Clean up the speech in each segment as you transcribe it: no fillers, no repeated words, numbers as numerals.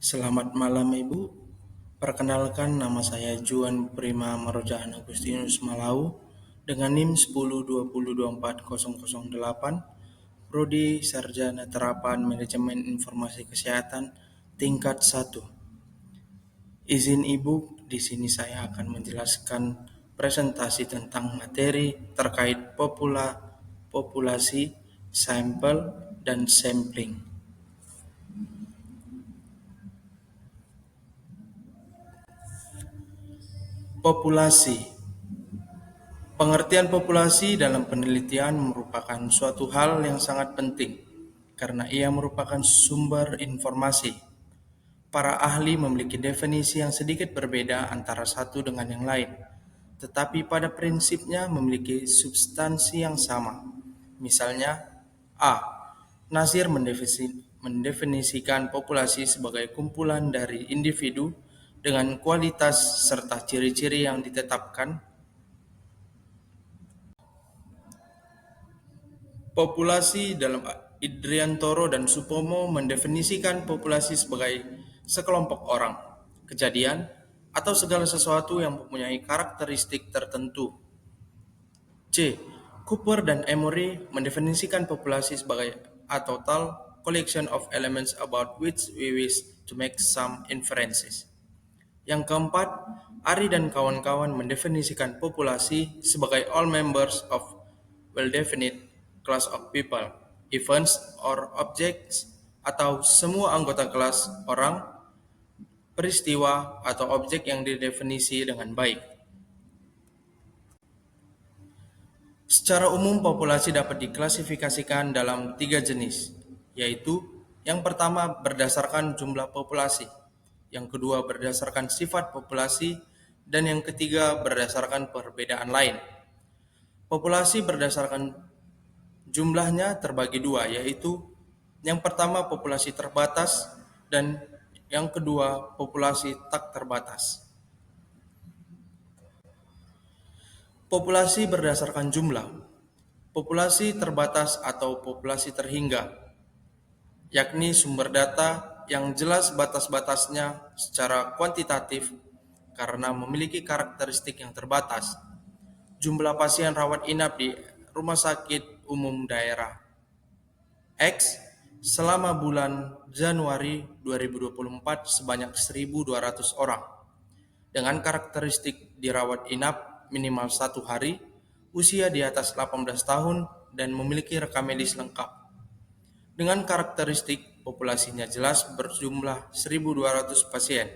Selamat malam Ibu, perkenalkan nama saya Juan Prima Marojaan Agustinus Malau dengan NIM 1020240008, Prodi Sarjana Terapan Manajemen Informasi Kesehatan tingkat 1. Izin Ibu, di sini saya akan menjelaskan presentasi tentang materi terkait populasi, sampel, dan sampling. Populasi. Pengertian populasi dalam penelitian merupakan suatu hal yang sangat penting karena ia merupakan sumber informasi. Para ahli memiliki definisi yang sedikit berbeda antara satu dengan yang lain, tetapi pada prinsipnya memiliki substansi yang sama. Misalnya, A. Nasir mendefinisikan populasi sebagai kumpulan dari individu dengan kualitas serta ciri-ciri yang ditetapkan. Populasi dalam Idriantoro dan Supomo mendefinisikan populasi sebagai sekelompok orang, kejadian, atau segala sesuatu yang mempunyai karakteristik tertentu. C. Cooper dan Emory mendefinisikan populasi sebagai a total collection of elements about which we wish to make some inferences. Yang keempat, Ari dan kawan-kawan mendefinisikan populasi sebagai all members of well-defined class of people, events, or objects, atau semua anggota kelas orang, peristiwa, atau objek yang didefinisi dengan baik. Secara umum, populasi dapat diklasifikasikan dalam 3 jenis, yaitu yang pertama berdasarkan jumlah populasi, yang kedua berdasarkan sifat populasi, dan yang ketiga berdasarkan perbedaan lain. Populasi berdasarkan jumlahnya terbagi dua, yaitu yang pertama populasi terbatas dan yang kedua populasi tak terbatas. Populasi berdasarkan jumlah. Populasi terbatas atau populasi terhingga, yakni sumber data yang jelas batas-batasnya secara kuantitatif karena memiliki karakteristik yang terbatas. Jumlah pasien rawat inap di rumah sakit umum daerah X selama bulan Januari 2024 sebanyak 1.200 orang dengan karakteristik dirawat inap minimal 1 hari, usia di atas 18 tahun, dan memiliki rekam medis lengkap. Dengan karakteristik populasinya jelas berjumlah 1.200 pasien.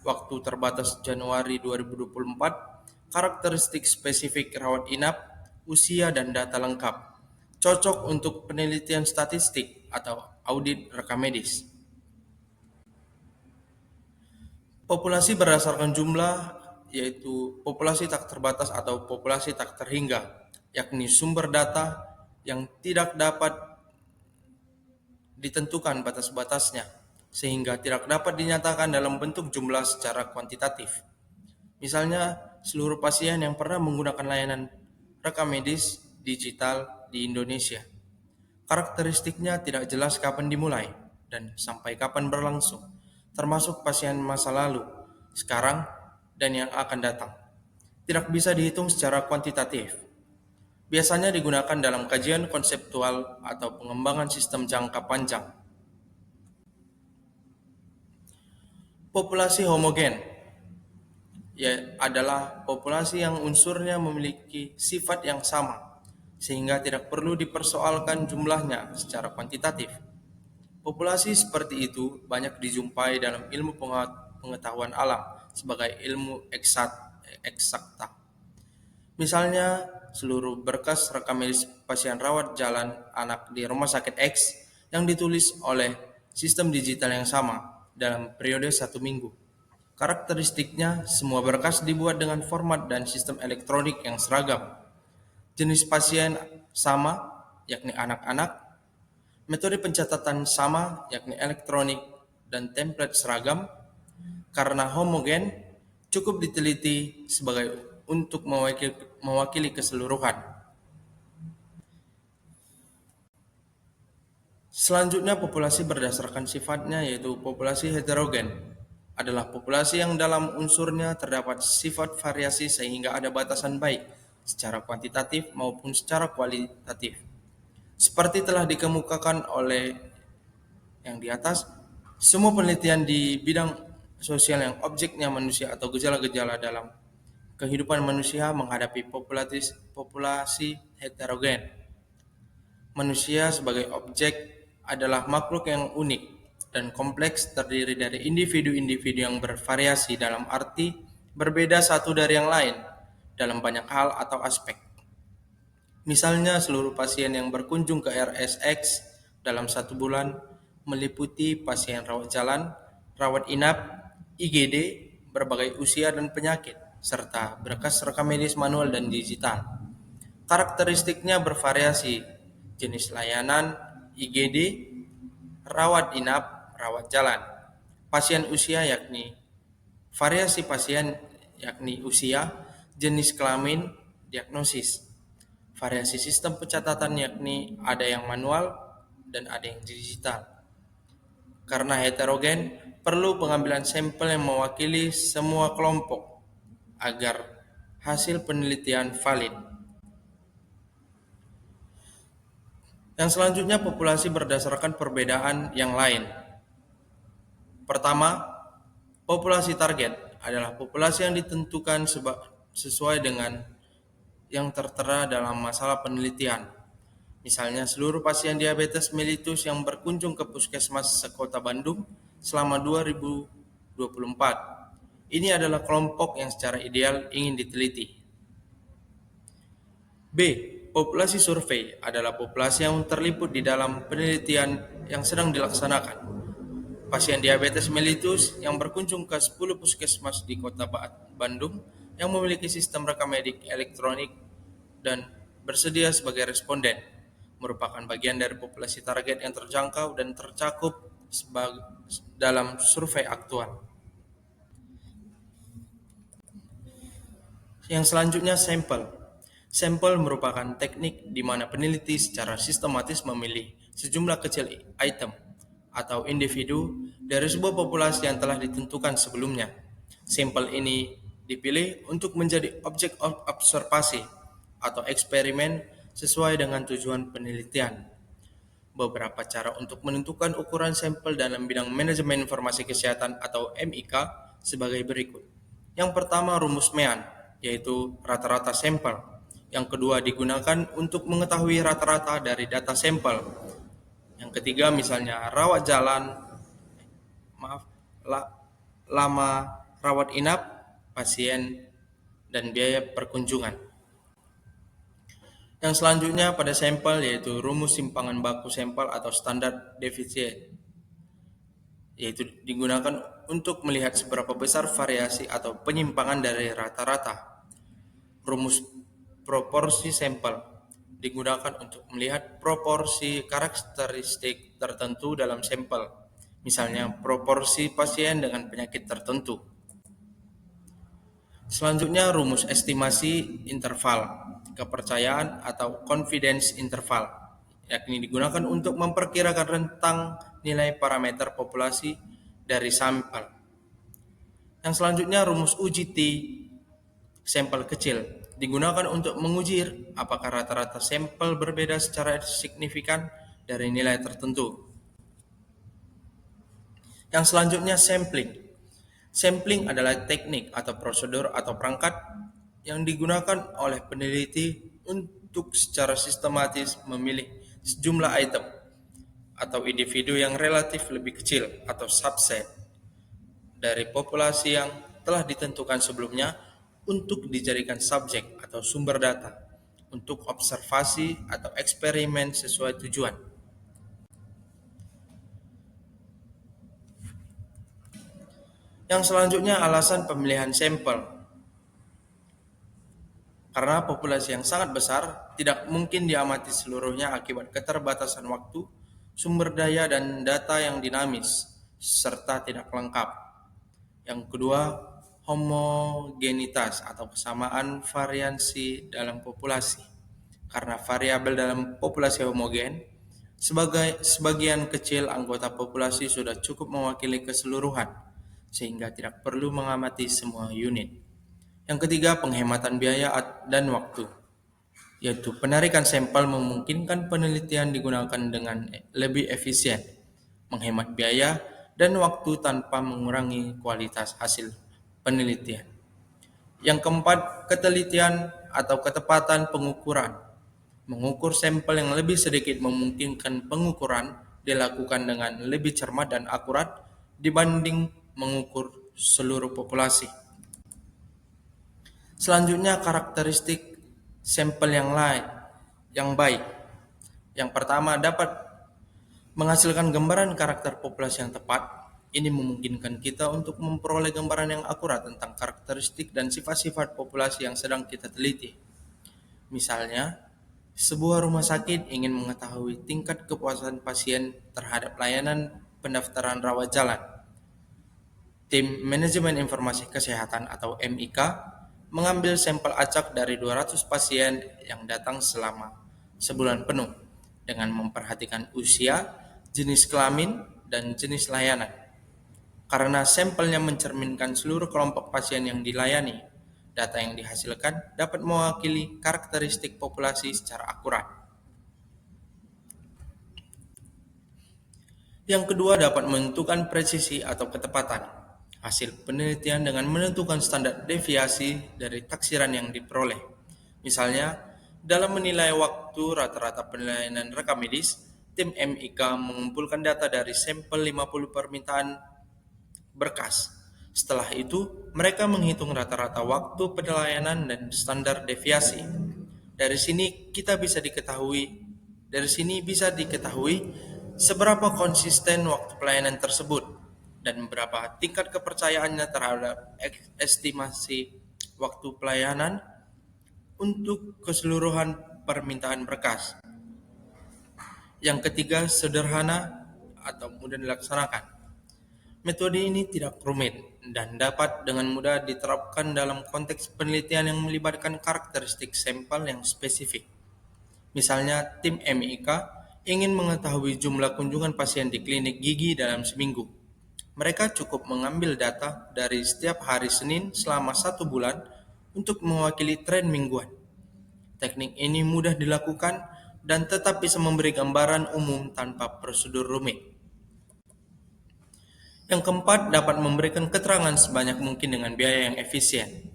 Waktu terbatas Januari 2024, karakteristik spesifik rawat inap, usia dan data lengkap. Cocok untuk penelitian statistik atau audit rekam medis. Populasi berdasarkan jumlah yaitu populasi tak terbatas atau populasi tak terhingga, yakni sumber data yang tidak dapat ditentukan batas-batasnya, sehingga tidak dapat dinyatakan dalam bentuk jumlah secara kuantitatif. Misalnya, seluruh pasien yang pernah menggunakan layanan rekam medis digital di Indonesia. Karakteristiknya tidak jelas kapan dimulai dan sampai kapan berlangsung, termasuk pasien masa lalu, sekarang, dan yang akan datang. Tidak bisa dihitung secara kuantitatif. Biasanya digunakan dalam kajian konseptual atau pengembangan sistem jangka panjang. Populasi homogen adalah populasi yang unsurnya memiliki sifat yang sama, sehingga tidak perlu dipersoalkan jumlahnya secara kuantitatif. Populasi seperti itu banyak dijumpai dalam ilmu pengetahuan alam sebagai ilmu eksakta. Misalnya, seluruh berkas rekam medis pasien rawat jalan anak di rumah sakit X yang ditulis oleh sistem digital yang sama dalam periode 1 minggu. Karakteristiknya, semua berkas dibuat dengan format dan sistem elektronik yang seragam. Jenis pasien sama, yakni anak-anak. Metode pencatatan sama, yakni elektronik, dan template seragam. Karena homogen, cukup diteliti sebagai untuk mewakili keseluruhan. Selanjutnya, populasi berdasarkan sifatnya yaitu populasi heterogen adalah populasi yang dalam unsurnya terdapat sifat variasi sehingga ada batasan baik secara kuantitatif maupun secara kualitatif. Seperti telah dikemukakan oleh yang di atas, semua penelitian di bidang sosial yang objeknya manusia atau gejala-gejala dalam kehidupan manusia menghadapi populasi heterogen. Manusia sebagai objek adalah makhluk yang unik dan kompleks, terdiri dari individu-individu yang bervariasi dalam arti berbeda satu dari yang lain dalam banyak hal atau aspek. Misalnya, seluruh pasien yang berkunjung ke RSX dalam 1 bulan meliputi pasien rawat jalan, rawat inap, IGD, berbagai usia dan penyakit, serta berkas rekam medis manual dan digital. Karakteristiknya bervariasi: jenis layanan, IGD, rawat inap, rawat jalan. Pasien usia yakni variasi pasien yakni usia, jenis kelamin, diagnosis. Variasi sistem pencatatan yakni ada yang manual dan ada yang digital. Karena heterogen, perlu pengambilan sampel yang mewakili semua kelompok agar hasil penelitian valid. Yang selanjutnya, populasi berdasarkan perbedaan yang lain. Pertama, populasi target adalah populasi yang ditentukan sesuai dengan yang tertera dalam masalah penelitian. Misalnya, seluruh pasien diabetes mellitus yang berkunjung ke puskesmas sekota Bandung selama 2024. Ini adalah kelompok yang secara ideal ingin diteliti. B. Populasi survei adalah populasi yang terliput di dalam penelitian yang sedang dilaksanakan. Pasien diabetes mellitus yang berkunjung ke 10 puskesmas di kota Bandung yang memiliki sistem rekam medik elektronik dan bersedia sebagai responden, merupakan bagian dari populasi target yang terjangkau dan tercakup dalam survei aktual. Yang selanjutnya, sampel. Sampel merupakan teknik di mana peneliti secara sistematis memilih sejumlah kecil item atau individu dari sebuah populasi yang telah ditentukan sebelumnya. Sampel ini dipilih untuk menjadi objek observasi atau eksperimen sesuai dengan tujuan penelitian. Beberapa cara untuk menentukan ukuran sampel dalam bidang manajemen informasi kesehatan atau MIK sebagai berikut. Yang pertama, rumus Mean, yaitu rata-rata sampel. Yang kedua, digunakan untuk mengetahui rata-rata dari data sampel. Yang ketiga, misalnya rawat jalan, lama rawat inap pasien, dan biaya perkunjungan. Yang selanjutnya pada sampel yaitu rumus simpangan baku sampel atau standar deviation, yaitu digunakan untuk melihat seberapa besar variasi atau penyimpangan dari rata-rata. Rumus proporsi sampel digunakan untuk melihat proporsi karakteristik tertentu dalam sampel, misalnya proporsi pasien dengan penyakit tertentu. Selanjutnya, rumus estimasi interval kepercayaan atau confidence interval, yakni digunakan untuk memperkirakan rentang nilai parameter populasi dari sampel. Yang selanjutnya, rumus uji T sampel kecil digunakan untuk menguji apakah rata-rata sampel berbeda secara signifikan dari nilai tertentu. Yang selanjutnya, sampling. Sampling adalah teknik atau prosedur atau perangkat yang digunakan oleh peneliti untuk secara sistematis memilih sejumlah item atau individu yang relatif lebih kecil atau subset dari populasi yang telah ditentukan sebelumnya untuk dijadikan subjek atau sumber data untuk observasi atau eksperimen sesuai tujuan. Yang selanjutnya, alasan pemilihan sampel. Karena populasi yang sangat besar, tidak mungkin diamati seluruhnya akibat keterbatasan waktu, sumber daya, dan data yang dinamis, serta tidak lengkap. Yang kedua, homogenitas atau kesamaan variansi dalam populasi. Karena variabel dalam populasi homogen, Sebagian kecil anggota populasi sudah cukup mewakili keseluruhan, sehingga tidak perlu mengamati semua unit. Yang ketiga, penghematan biaya dan waktu, yaitu penarikan sampel memungkinkan penelitian digunakan dengan lebih efisien, menghemat biaya dan waktu tanpa mengurangi kualitas hasil penelitian. Yang keempat, ketelitian atau ketepatan pengukuran. Mengukur sampel yang lebih sedikit memungkinkan pengukuran dilakukan dengan lebih cermat dan akurat dibanding mengukur seluruh populasi. Selanjutnya, karakteristik sampel yang baik. Yang pertama, dapat menghasilkan gambaran karakter populasi yang tepat. Ini memungkinkan kita untuk memperoleh gambaran yang akurat tentang karakteristik dan sifat-sifat populasi yang sedang kita teliti. Misalnya, sebuah rumah sakit ingin mengetahui tingkat kepuasan pasien terhadap layanan pendaftaran rawat jalan. Tim Manajemen Informasi Kesehatan atau MIK mengambil sampel acak dari 200 pasien yang datang selama sebulan penuh dengan memperhatikan usia, jenis kelamin, dan jenis layanan. Karena sampelnya mencerminkan seluruh kelompok pasien yang dilayani, data yang dihasilkan dapat mewakili karakteristik populasi secara akurat. Yang kedua, dapat menentukan presisi atau ketepatan hasil penelitian dengan menentukan standar deviasi dari taksiran yang diperoleh. Misalnya, dalam menilai waktu rata-rata pelayanan rekam medis, tim MIK mengumpulkan data dari sampel 50 permintaan berkas. Setelah itu, mereka menghitung rata-rata waktu pelayanan dan standar deviasi. Dari sini bisa diketahui seberapa konsisten waktu pelayanan tersebut dan berapa tingkat kepercayaannya terhadap estimasi waktu pelayanan untuk keseluruhan permintaan berkas. Yang ketiga, sederhana atau mudah dilaksanakan. Metode ini tidak rumit dan dapat dengan mudah diterapkan dalam konteks penelitian yang melibatkan karakteristik sampel yang spesifik. Misalnya, tim MIK ingin mengetahui jumlah kunjungan pasien di klinik gigi dalam seminggu. Mereka cukup mengambil data dari setiap hari Senin selama 1 bulan untuk mewakili tren mingguan. Teknik ini mudah dilakukan dan tetap bisa memberi gambaran umum tanpa prosedur rumit. Yang keempat, dapat memberikan keterangan sebanyak mungkin dengan biaya yang efisien.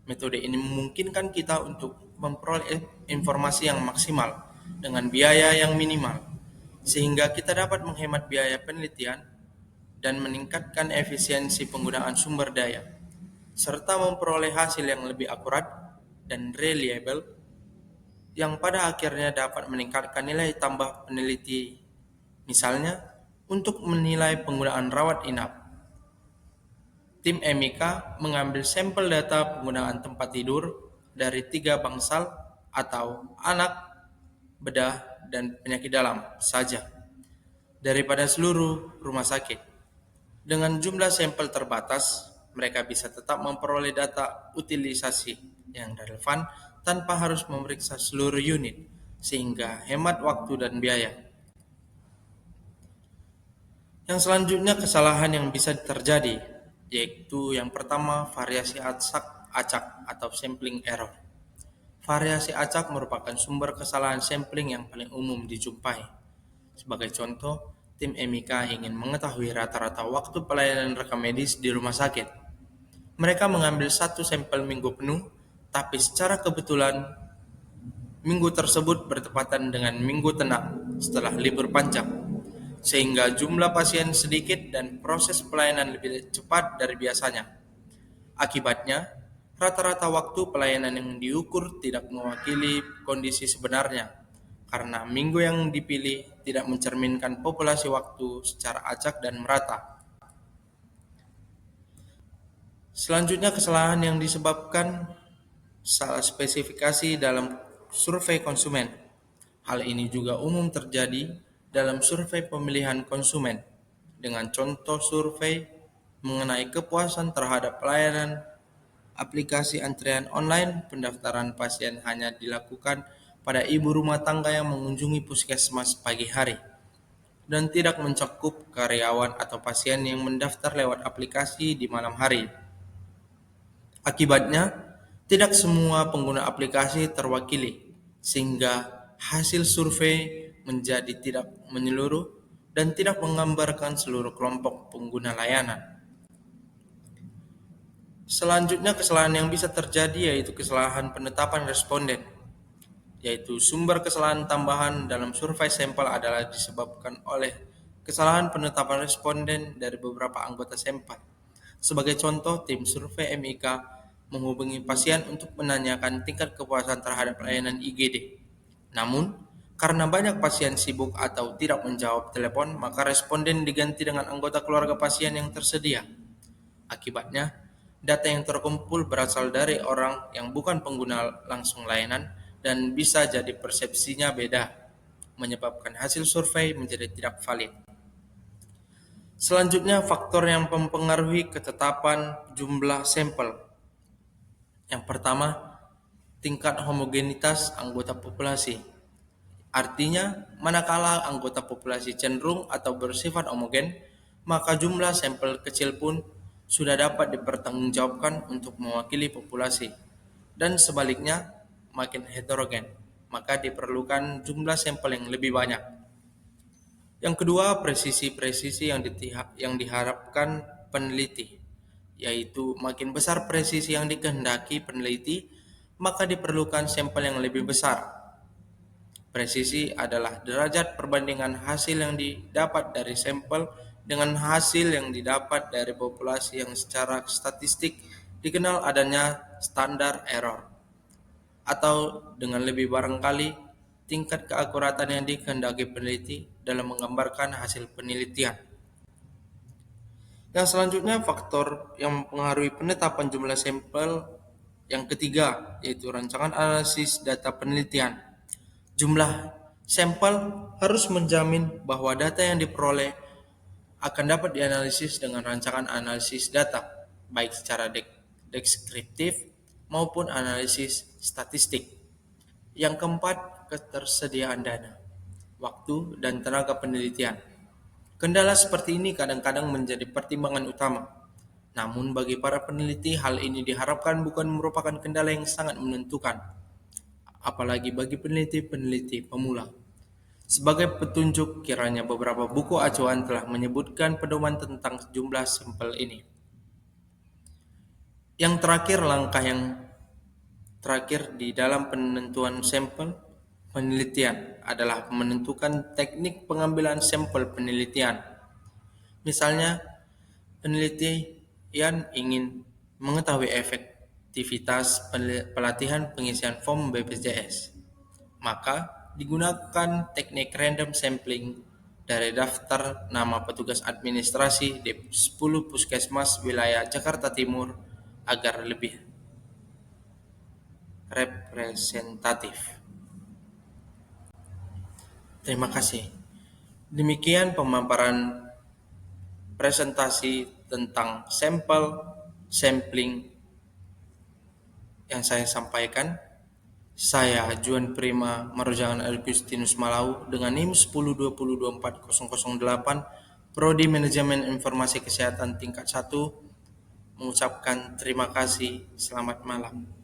Metode ini memungkinkan kita untuk memperoleh informasi yang maksimal dengan biaya yang minimal, sehingga kita dapat menghemat biaya penelitian dan meningkatkan efisiensi penggunaan sumber daya, serta memperoleh hasil yang lebih akurat dan reliable, yang pada akhirnya dapat meningkatkan nilai tambah peneliti. Misalnya, untuk menilai penggunaan rawat inap, tim MIK mengambil sampel data penggunaan tempat tidur dari 3 bangsal atau anak, bedah, dan penyakit dalam saja daripada seluruh rumah sakit. Dengan jumlah sampel terbatas, mereka bisa tetap memperoleh data utilisasi yang relevan tanpa harus memeriksa seluruh unit, sehingga hemat waktu dan biaya. Yang selanjutnya, kesalahan yang bisa terjadi, yaitu yang pertama, variasi acak atau sampling error. Variasi acak merupakan sumber kesalahan sampling yang paling umum dijumpai. Sebagai contoh, tim MIK ingin mengetahui rata-rata waktu pelayanan rekam medis di rumah sakit. Mereka mengambil 1 sampel minggu penuh, tapi secara kebetulan minggu tersebut bertepatan dengan minggu tenang setelah libur panjang, sehingga jumlah pasien sedikit dan proses pelayanan lebih cepat dari biasanya. Akibatnya, rata-rata waktu pelayanan yang diukur tidak mewakili kondisi sebenarnya, karena minggu yang dipilih tidak mencerminkan populasi waktu secara acak dan merata. Selanjutnya, kesalahan yang disebabkan salah spesifikasi dalam survei konsumen. Hal ini juga umum terjadi dalam survei pemilihan konsumen, dengan contoh survei mengenai kepuasan terhadap pelayanan aplikasi antrian online. Pendaftaran pasien hanya dilakukan pada ibu rumah tangga yang mengunjungi puskesmas pagi hari, dan tidak mencakup karyawan atau pasien yang mendaftar lewat aplikasi di malam hari. Akibatnya, tidak semua pengguna aplikasi terwakili, sehingga hasil survei menjadi tidak menyeluruh dan tidak menggambarkan seluruh kelompok pengguna layanan. Selanjutnya, kesalahan yang bisa terjadi yaitu kesalahan penetapan responden, yaitu sumber kesalahan tambahan dalam survei sampel adalah disebabkan oleh kesalahan penetapan responden dari beberapa anggota sampel. Sebagai contoh, tim survei MIK menghubungi pasien untuk menanyakan tingkat kepuasan terhadap layanan IGD. Namun, karena banyak pasien sibuk atau tidak menjawab telepon, maka responden diganti dengan anggota keluarga pasien yang tersedia. Akibatnya, data yang terkumpul berasal dari orang yang bukan pengguna langsung layanan dan bisa jadi persepsinya beda, menyebabkan hasil survei menjadi tidak valid. Selanjutnya, faktor yang mempengaruhi ketetapan jumlah sampel. Yang pertama, tingkat homogenitas anggota populasi. Artinya, manakala anggota populasi cenderung atau bersifat homogen, maka jumlah sampel kecil pun sudah dapat dipertanggungjawabkan untuk mewakili populasi. Dan sebaliknya, makin heterogen, maka diperlukan jumlah sampel yang lebih banyak. Yang kedua, presisi-presisi yang diharapkan peneliti, yaitu makin besar presisi yang dikehendaki peneliti, maka diperlukan sampel yang lebih besar. Presisi adalah derajat perbandingan hasil yang didapat dari sampel dengan hasil yang didapat dari populasi yang secara statistik dikenal adanya standar error, atau dengan lebih barangkali tingkat keakuratan yang dikehendaki peneliti dalam menggambarkan hasil penelitian. Yang selanjutnya, faktor yang mempengaruhi penetapan jumlah sampel yang ketiga, yaitu rancangan analisis data penelitian. Jumlah sampel harus menjamin bahwa data yang diperoleh akan dapat dianalisis dengan rancangan analisis data, baik secara deskriptif maupun analisis statistik. Yang keempat, ketersediaan dana, waktu, dan tenaga penelitian. Kendala seperti ini kadang-kadang menjadi pertimbangan utama. Namun bagi para peneliti, hal ini diharapkan bukan merupakan kendala yang sangat menentukan, apalagi bagi peneliti-peneliti pemula. Sebagai petunjuk, kiranya beberapa buku acuan telah menyebutkan pedoman tentang jumlah sampel ini. Yang terakhir, langkah yang terakhir di dalam penentuan sampel penelitian adalah menentukan teknik pengambilan sampel penelitian. Misalnya, penelitian ingin mengetahui efektivitas pelatihan pengisian form BPJS, maka digunakan teknik random sampling dari daftar nama petugas administrasi di 10 puskesmas wilayah Jakarta Timur agar lebih representatif. Terima kasih. Demikian pemaparan presentasi tentang sampling yang saya sampaikan. Saya Juan Prima Marujangan Agustinus Malau dengan NIM 1020240008 Prodi Manajemen Informasi Kesehatan tingkat 1 mengucapkan terima kasih. Selamat malam.